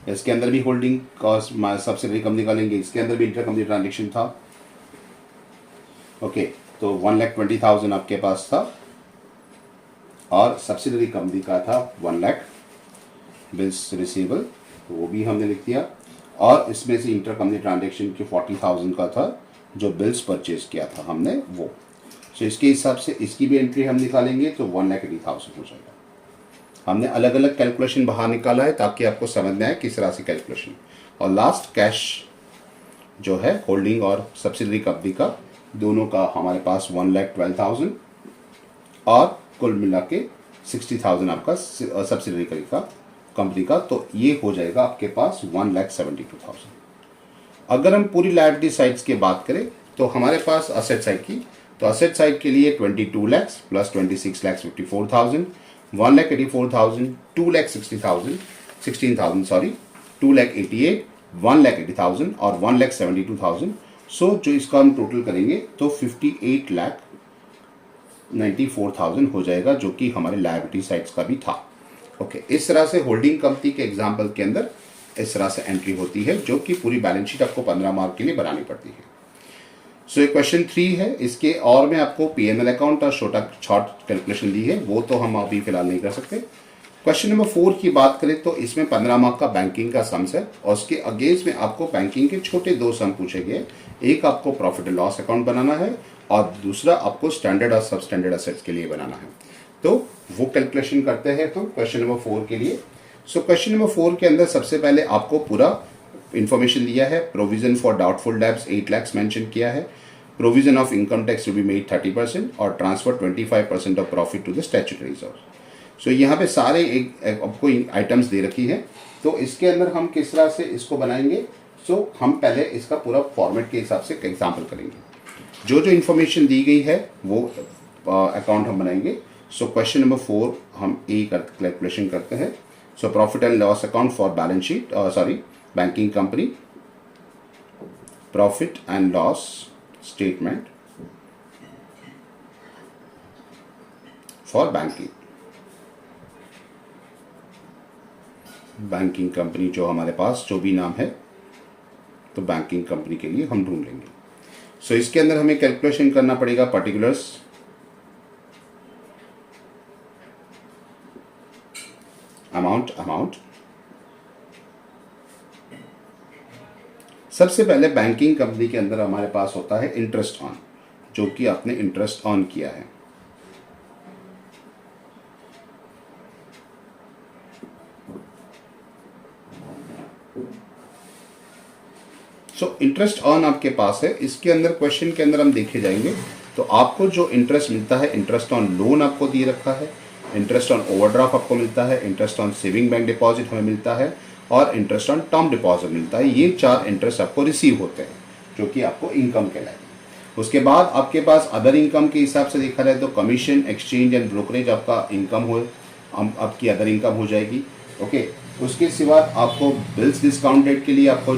इसके अंदर भी होल्डिंग कॉस्ट सब्सिडरी कंपनी का लेंगे, इसके अंदर भी इंटर कंपनी ट्रांजेक्शन था। ओके, तो 1,20,000 आपके पास था, और सब्सिडरी कंपनी का था 1 लाख बिल्स रिसीवेबल, वो भी हमने लिख दिया, और इसमें से इंटर कंपनी ट्रांजेक्शन की 40,000 का था जो बिल्स परचेज किया था हमने वो। सो इसके हिसाब से इसकी भी एंट्री हम निकालेंगे तो 1,80,000 हो जाएगा। हमने अलग अलग कैलकुलेशन बाहर निकाला है ताकि आपको समझ में आए किस तरह से कैलकुलेशन। और लास्ट कैश जो है होल्डिंग और सब्सिडरी कंपनी का दोनों का हमारे पास 1,12,000, और कुल मिला के 60,000 आपका सब्सिडरी कंपनी का, तो ये हो जाएगा आपके पास 1,72,000। अगर हम पूरी लायबिलिटी साइड्स की बात करें तो हमारे पास असेट साइड की तो असेट साइड के लिए 22 lakhs प्लस 26 lakhs 54,000, 1,84,000, 2,60,000 16,000 सॉरी, 2,88,000, 1,80,000 और 1,72,000। सो जो इसका हम टोटल करेंगे तो 58,94,000 हो जाएगा, जो कि हमारे लायबिलिटी साइड्स का भी था। ओके, इस तरह से होल्डिंग कंपनी के एग्जाम्पल के अंदर इस तरह से एंट्री होती है, जो कि पूरी बैलेंस शीट आपको 15 मार्क के लिए बनानी पड़ती है। सो ये क्वेश्चन 3 है, इसके और में आपको पीएनएल अकाउंट और शॉर्ट कैलकुलेशन दी है, वो तो हम अभी फिलहाल नहीं कर सकते। क्वेश्चन नंबर 4 की बात करें तो इसमें 15 मार्क का बैंकिंग का सम्स है, और उसके अगेंस्ट में आपको बैंकिंग के छोटे 2 सम पूछे गए। एक आपको प्रॉफिट एंड लॉस अकाउंट बनाना है, और दूसरा आपको स्टैंडर्ड और सब स्टैंडर्ड असेट्स के लिए बनाना है। तो वो कैलकुलेशन करते हैं हम क्वेश्चन नंबर 4 के लिए। सो क्वेश्चन नंबर 4 के अंदर सबसे पहले आपको पूरा इंफॉर्मेशन दिया है। Provision for doubtful debts 8 lakhs mention किया है। Provision of income tax to be made 30% और transfer 25% of profit to the statutory reserve. So यहाँ पे सारे एक आपको आइटम्स दे रखी है। तो इसके अंदर हम किस तरह से इसको बनाएंगे, सो हम पहले इसका पूरा फॉर्मेट के हिसाब से एग्जाम्पल करेंगे। जो जो इन्फॉर्मेशन दी गई है वो अकाउंट हम बनाएंगे। सो क्वेश्चन नंबर 4 हम कैलकुलेशन करते हैं। So profit and loss account for balance sheet sorry banking company, profit and loss statement for banking company, जो हमारे पास जो भी नाम है तो बैंकिंग कंपनी के लिए हम ढूंढ लेंगे। सो इसके अंदर हमें कैलकुलेशन करना पड़ेगा पर्टिकुलर्स, अमाउंट। सबसे पहले बैंकिंग कंपनी के अंदर हमारे पास होता है इंटरेस्ट ऑन, जो कि आपने इंटरेस्ट ऑन किया है। सो इंटरेस्ट ऑन आपके पास है। इसके अंदर क्वेश्चन के अंदर हम देखे जाएंगे तो आपको जो इंटरेस्ट मिलता है, इंटरेस्ट ऑन लोन आपको दिए रखा है, इंटरेस्ट ऑन ओवरड्राफ्ट आपको मिलता है, interest on saving bank deposit हमें मिलता है, और इंटरेस्ट ऑन टर्म डिपॉजिट मिलता है। ये 4 इंटरेस्ट आपको रिसीव होते हैं, जो कि आपको इनकम कहलाएगी। उसके बाद आपके पास अदर इनकम के हिसाब से देखा जाए तो कमीशन, एक्सचेंज एंड ब्रोकरेज आपका इनकम हो, आपकी अदर इनकम हो जाएगी। ओके, उसके सिवा आपको बिल्स डिस्काउंटेड के लिए आपको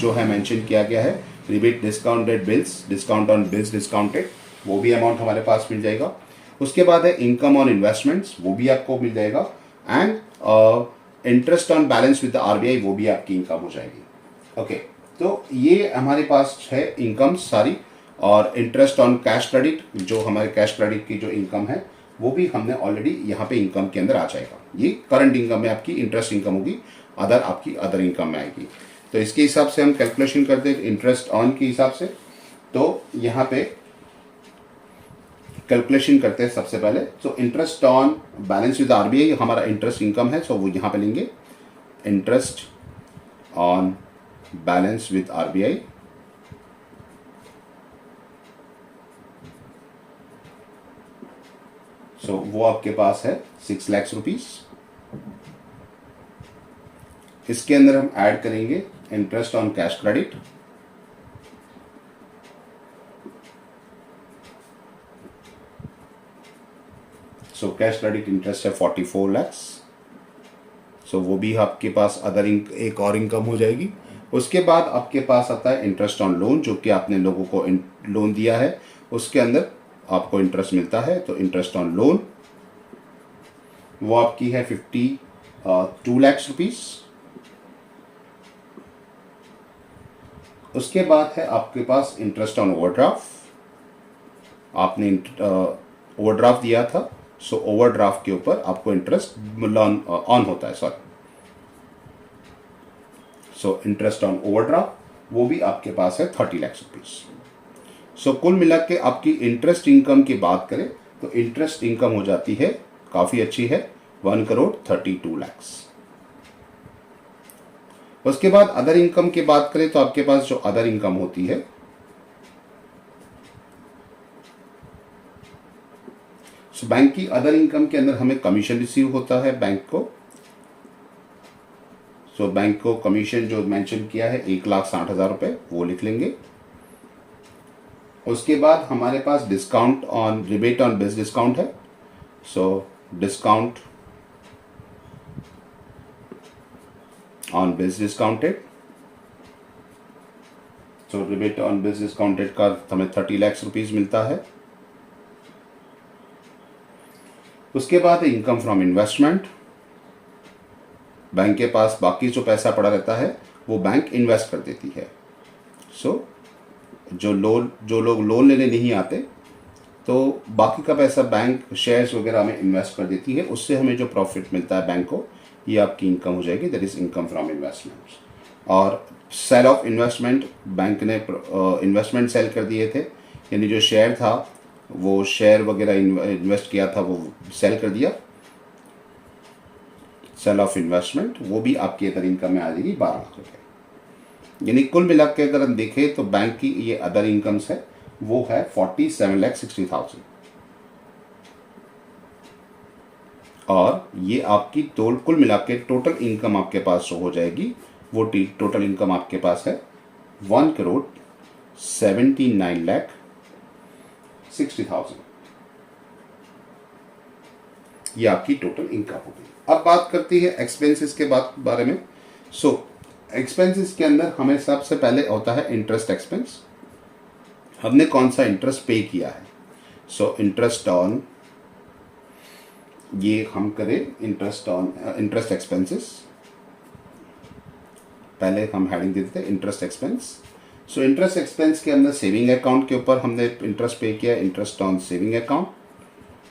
जो है मेंशन किया गया है, rebate discounted bills, discount on bills discounted, वो भी अमाउंट हमारे पास मिल जाएगा। उसके बाद है इनकम ऑन इन्वेस्टमेंट्स, वो भी आपको मिल जाएगा, and interest on balance with the RBI, वो भी आपकी इनकम हो जाएगी। ओके, तो ये हमारे पास है इनकम सारी। और इंटरेस्ट ऑन कैश क्रेडिट, जो हमारे कैश क्रेडिट की जो इनकम है वो भी हमने ऑलरेडी यहाँ पे इनकम के अंदर आ जाएगा। ये करंट इनकम में आपकी इंटरेस्ट इनकम होगी, अदर आपकी अदर इनकम में आएगी। तो इसके हिसाब से हम कैलकुलेशन करते हैं इंटरेस्ट ऑन के हिसाब से। तो यहाँ पे कैलकुलेशन करते हैं सबसे पहले। तो interest on balance with RBI हमारा इंटरेस्ट इनकम है, सो वो यहाँ पे लेंगे interest on balance with RBI. So वो आपके पास है 6 लाख रुपीस। इसके अंदर हम ऐड करेंगे interest on cash credit, so cash credit interest है 44 lakhs। सो वो भी आपके पास अदर एक और इनकम हो जाएगी। उसके बाद आपके पास आता है इंटरेस्ट ऑन लोन, जो कि आपने लोगों को लोन दिया है, उसके अंदर आपको इंटरेस्ट मिलता है। तो इंटरेस्ट ऑन लोन वो आपकी है 52 lakhs रुपीस। उसके बाद है आपके पास इंटरेस्ट ऑन ओवरड्राफ्ट, आपने ओवरड्राफ्ट दिया था, सो ओवरड्राफ्ट के ऊपर आपको इंटरेस्ट ऑन होता है, sorry. So interest on overdraft वो भी आपके पास है 30 lakhs रुपीस। सो कुल मिला के आपकी इंटरेस्ट इनकम की बात करें तो इंटरेस्ट इनकम हो जाती है, काफी अच्छी है, 1,32 lakhs। उसके बाद अदर इनकम की बात करें तो आपके पास जो अदर इनकम होती है, सो बैंक की अदर इनकम के अंदर हमें कमीशन रिसीव होता है बैंक को। सो बैंक को कमीशन जो मेंशन किया है 1,60,000 रुपए, वो लिख लेंगे। उसके बाद हमारे पास discount on rebate on base discount है। So discount on base discounted, so rebate on base discounted का हमें 30 लाख रुपीज मिलता है। उसके बाद इनकम फ्रॉम इन्वेस्टमेंट, बैंक के पास बाकी जो पैसा पड़ा रहता है वो बैंक इन्वेस्ट कर देती है। सो जो लोग लोन लेने नहीं आते तो बाकी का पैसा बैंक शेयर्स वगैरह में इन्वेस्ट कर देती है, उससे हमें जो प्रॉफिट मिलता है बैंक को, ये आपकी इनकम हो जाएगी, that is income from investment. और सेल ऑफ इन्वेस्टमेंट, बैंक ने इन्वेस्टमेंट सेल कर दिए थे, यानी जो शेयर था वो शेयर वगैरह इन्वेस्ट किया था वो सेल कर दिया, सेल ऑफ इन्वेस्टमेंट, वो भी आपकी अदर इनकम में आ जाएगी 12 लाख रुपए। यानी कुल मिला के अगर हम देखें तो बैंक की ये अदर इनकम्स है वो है 47,60,000, और ये आपकी कुल मिला के टोटल इनकम आपके पास शो हो जाएगी। वो टोटल इनकम आपके पास है 1,79,60,000। ये आपकी टोटल इनकम हो गई। अब बात करती है एक्सपेंसेस के बारे में। सो एक्सपेंसेस के अंदर हमें सबसे पहले होता है इंटरेस्ट एक्सपेंस। हमने कौन सा इंटरेस्ट पे किया है। सो इंटरेस्ट ऑन, ये हम करें इंटरेस्ट ऑन इंटरेस्ट एक्सपेंसेस, पहले हम हेडिंग दे देते हैं interest expense. So interest expense के अंदर सेविंग अकाउंट के ऊपर हमने इंटरेस्ट पे किया, इंटरेस्ट ऑन सेविंग अकाउंट।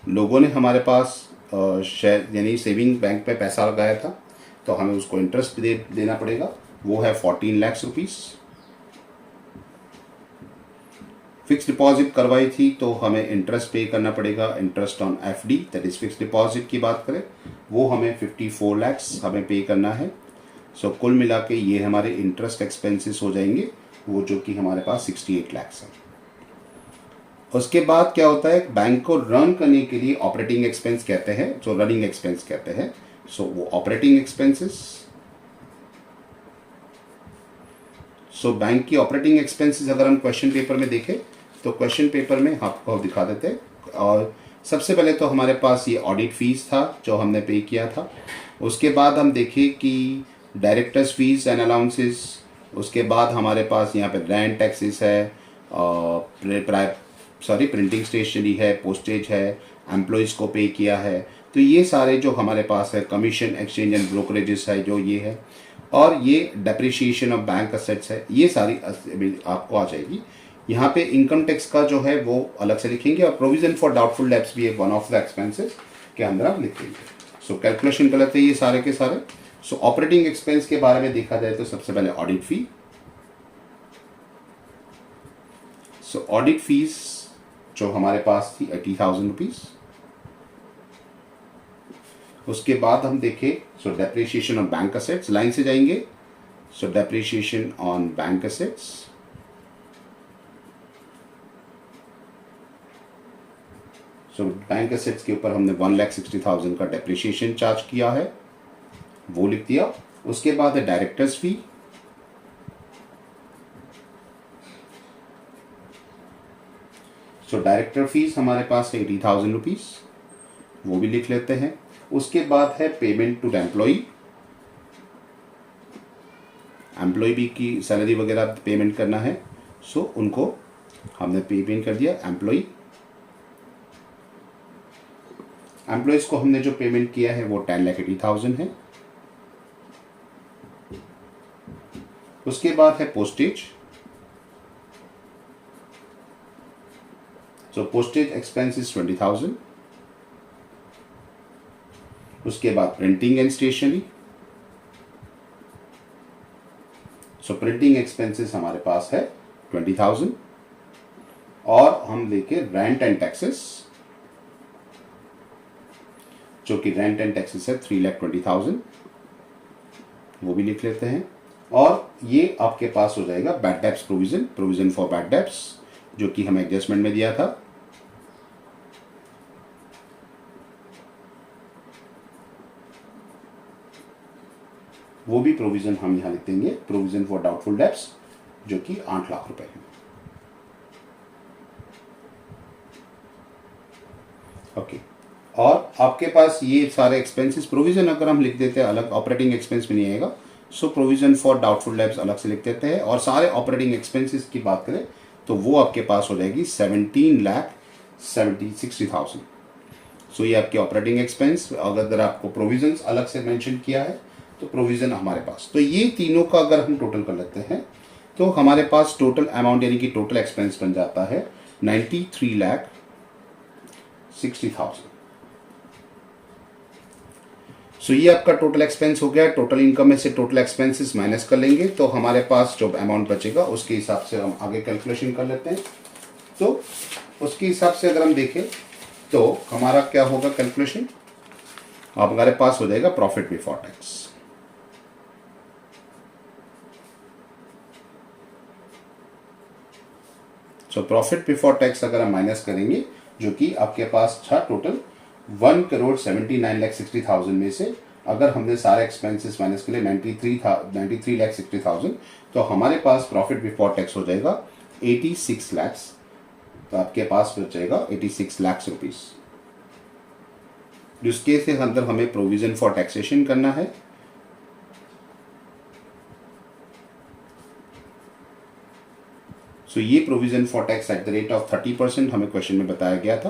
लोगों ने हमारे पास शेयर यानी सेविंग बैंक पे पैसा लगाया था तो हमें उसको इंटरेस्ट देना पड़ेगा, वो है 14 लाख रुपीस। फिक्स डिपॉजिट करवाई थी तो हमें इंटरेस्ट पे करना पड़ेगा, interest on FD, that is fix deposit की बात करें, वो हमें 54 लाख हमें पे करना है। सो कुल मिला के ये हमारे इंटरेस्ट एक्सपेंसेस हो जाएंगे, वो जो कि हमारे पास 68 लाख है। उसके बाद क्या होता है, बैंक को रन करने के लिए ऑपरेटिंग एक्सपेंस कहते हैं, जो रनिंग एक्सपेंस कहते हैं। सो वो ऑपरेटिंग एक्सपेंसेस, सो बैंक की ऑपरेटिंग एक्सपेंसेस अगर हम क्वेश्चन पेपर में देखें तो क्वेश्चन पेपर में आपको दिखा देते हैं। और सबसे पहले तो हमारे पास ये ऑडिट फीस था जो हमने पे किया था। उसके बाद हम देखें कि डायरेक्टर्स फीस एंड अलाउंसेस, उसके बाद हमारे पास यहाँ पे रेंट टैक्सेस है, प्रिंटिंग स्टेशनरी है, पोस्टेज है, एम्प्लॉयज़ को पे किया है। तो ये सारे जो हमारे पास है, कमीशन एक्सचेंज एंड ब्रोकरेजेस है जो ये है, और ये डेप्रिसिएशन ऑफ बैंक असेट्स है, ये सारी आपको आ जाएगी। यहाँ पे इनकम टैक्स का जो है वो अलग से लिखेंगे, और प्रोविजन फॉर डाउटफुल डेब्ट्स भी एक वन ऑफ द एक्सपेंसेस के अंदर आप लिखेंगे। सो कैलकुलेशन गलत है ये सारे के सारे। सो ऑपरेटिंग एक्सपेंस के बारे में देखा जाए तो सबसे पहले ऑडिट फी। सो ऑडिट फीस जो हमारे पास थी 80,000 रुपीज। उसके बाद हम देखें सो depreciation on bank assets, line से जाएंगे। सो depreciation on bank assets, so bank assets के ऊपर हमने 1,60,000 का डेप्रिसिएशन चार्ज किया है, वो लिख दिया। उसके बाद है डायरेक्टर्स फी। सो डायरेक्टर फीस हमारे पास है 80,000 रुपीज, वो भी लिख लेते हैं। उसके बाद है पेमेंट टू एम्प्लॉय, एम्प्लॉय भी की सैलरी वगैरह पेमेंट करना है, सो उनको हमने पेमेंट कर दिया। एम्प्लॉयज को हमने जो पेमेंट किया है वो 10,80,000 है। उसके बाद है पोस्टेज, सो पोस्टेज एक्सपेंसेस 20,000। उसके बाद printing and stationery, so printing expenses हमारे पास है 20,000। और हम लेके रेंट एंड टैक्सेस, जो कि रेंट एंड टैक्सेस है 3,20,000, वो भी लिख लेते हैं। और ये आपके पास हो जाएगा bad debts provision for bad debts, जो कि हमें एडजस्टमेंट में दिया था। वो भी प्रोविजन हम यहां लिख देंगे, प्रोविजन फॉर डाउटफुल डेब्ट्स, जो कि 8 लाख रुपए है। ओके। और आपके पास ये सारे एक्सपेंसेस, प्रोविजन अगर हम लिख देते हैं अलग, ऑपरेटिंग एक्सपेंस में नहीं आएगा, so provision for doubtful debts अलग से लिख देते हैं। और सारे ऑपरेटिंग एक्सपेंसेस की बात करें तो वो आपके पास हो जाएगी 17,60,000। सो ये आपके ऑपरेटिंग एक्सपेंस। अगर आपको प्रोविजन अलग से मेंशन किया है तो प्रोविजन हमारे पास, तो ये तीनों का अगर हम टोटल कर लेते हैं तो हमारे पास टोटल अमाउंट यानी कि टोटल एक्सपेंस बन जाता है 93,60,000। सो ये आपका टोटल एक्सपेंस हो गया। टोटल इनकम में से टोटल एक्सपेंसेस माइनस कर लेंगे तो हमारे पास जो अमाउंट बचेगा उसके हिसाब से हम आगे कैलकुलेशन कर लेते हैं। तो उसके हिसाब से अगर हम देखें तो हमारा क्या होगा कैलकुलेशन, अब हमारे पास हो जाएगा profit before tax. So profit before tax अगर हम माइनस करेंगे, जो कि आपके पास था टोटल 1,79,60,000 में से अगर हमने सारे एक्सपेंसेस माइनस के लिए 93,60,000, तो हमारे पास प्रॉफिट बिफोर टैक्स हो जाएगा 86 लाख। तो आपके पास बच जाएगा 86 लाख रुपीज, जिसके से अंदर हमें प्रोविजन फॉर टैक्सेशन करना है। सो ये provision for tax at the rate of 30% हमें क्वेश्चन में बताया गया था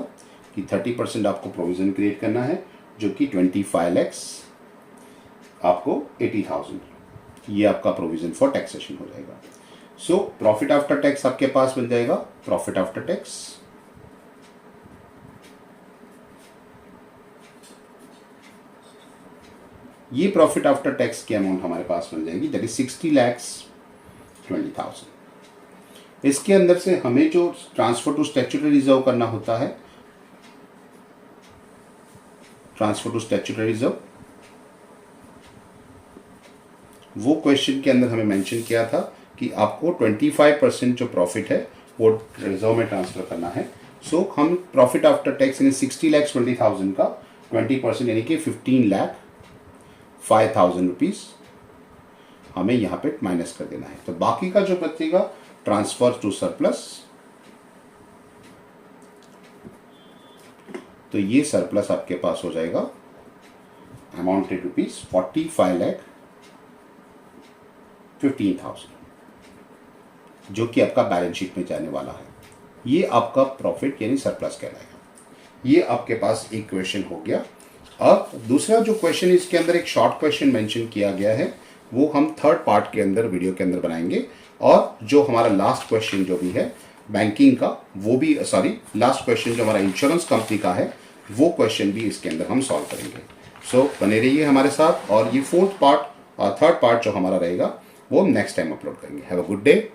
कि 30% आपको प्रोविजन क्रिएट करना है, जो कि 25 लाख आपको 80,000, ये आपका प्रोविजन फॉर टैक्सेशन हो जाएगा। सो प्रॉफिट आफ्टर टैक्स आपके पास बन जाएगा, प्रॉफिट आफ्टर टैक्स ये प्रॉफिट आफ्टर टैक्स की अमाउंट हमारे पास बन जाएगी, दैट इज 60,20,000। इसके अंदर से हमें जो ट्रांसफर टू स्टैट्यूटरी रिजर्व करना होता है, ट्रांसफर टू स्टैट्यूटरी रिजर्व, वो क्वेश्चन के अंदर हमें मेंशन किया था कि आपको 25% जो प्रॉफिट है वो रिजर्व में ट्रांसफर करना है। सो हम प्रॉफिट आफ्टर टैक्स यानी 60,20,000 का 20% यानी कि 15,05,000 रुपीज हमें यहाँ पे माइनस कर देना है। तो बाकी का जो बचेगा ट्रांसफर टू सरप्लस, तो ये सरप्लस आपके पास हो जाएगा अमाउंटेड रुपीज 45,15,000, जो कि आपका बैलेंस शीट में जाने वाला है। ये आपका प्रॉफिट यानी सरप्लस कहलाएगा। ये आपके पास एक क्वेश्चन हो गया। अब दूसरा जो क्वेश्चन, इसके अंदर एक शॉर्ट क्वेश्चन मेंशन किया गया है, वो हम थर्ड पार्ट के अंदर वीडियो के अंदर बनाएंगे। और जो हमारा लास्ट क्वेश्चन जो भी है बैंकिंग का, वो भी लास्ट क्वेश्चन जो हमारा इंश्योरेंस कंपनी का है, वो क्वेश्चन भी इसके अंदर हम सॉल्व करेंगे। सो बने रहिए हमारे साथ। और ये फोर्थ पार्ट और थर्ड पार्ट जो हमारा रहेगा वो नेक्स्ट टाइम अपलोड करेंगे। Have a good day.